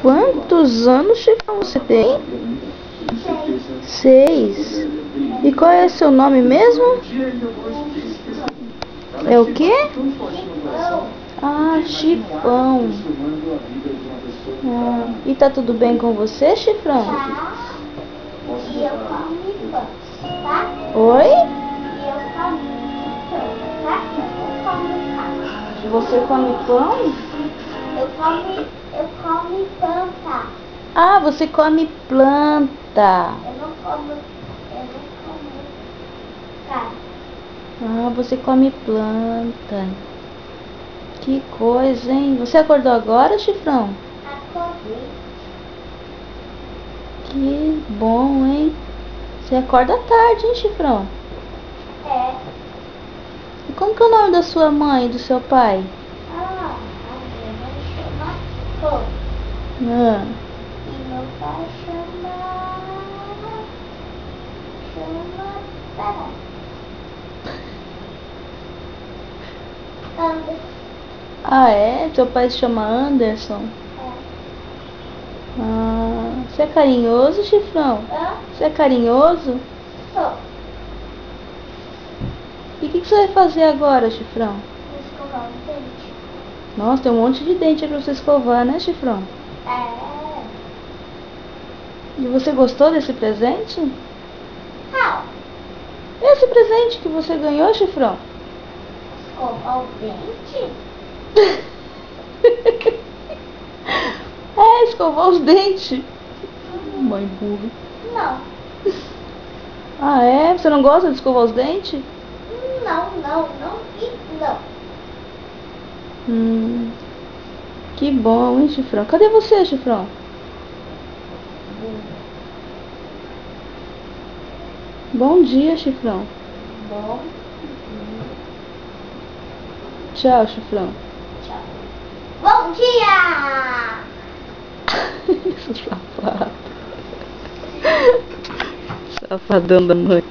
Quantos anos, Chifrão, você tem? 6. E qual é seu nome mesmo? É o quê? Ah, Chifão. Ah, e tá tudo bem com você, Chifrão? E eu como pão, tá? Oi? E eu como pão, tá? Eu como pão. Você come pão? Eu como pão, tá? Ah, você come planta. Eu não como carne. Ah, você come planta. Que coisa, hein? Você acordou agora, Chifrão? Acordei. Que bom, hein? Você acorda tarde, hein, Chifrão? É. E como que é o nome da sua mãe e do seu pai? Ah, a minha mãe chama Pão. Ah, E meu pai chama Pera. Anderson. ah, é? Seu pai se chama Anderson? É. Ah, você é carinhoso, Chifrão? Hã? Você é carinhoso? Sou. E o que você vai fazer agora, Chifrão? Vou escovar o dente. Nossa, tem um monte de dente aí pra você escovar, né, Chifrão? É. E você gostou desse presente? Qual? Esse presente que você ganhou, Chifrão? Escovar o dente? É, escovar os dentes. Mãe burra. Não. Ah, é? Você não gosta de escovar os dentes? Não e não. Que bom, hein, Chifrão? Cadê você, Chifrão? Bom dia, Chifrão. Bom. Tchau, Chifrão. Tchau. Bom dia! Esse safado. Safadão da mãe.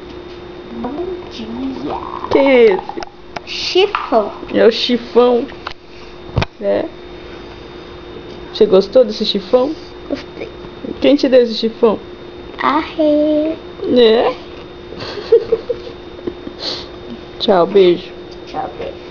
Bom dia. Quem é esse? Chifão. É o Chifão. É? Você gostou desse chifão? Gostei. Quem te deu esse chifão? Arre. É? Tchau, beijo. Tchau, beijo.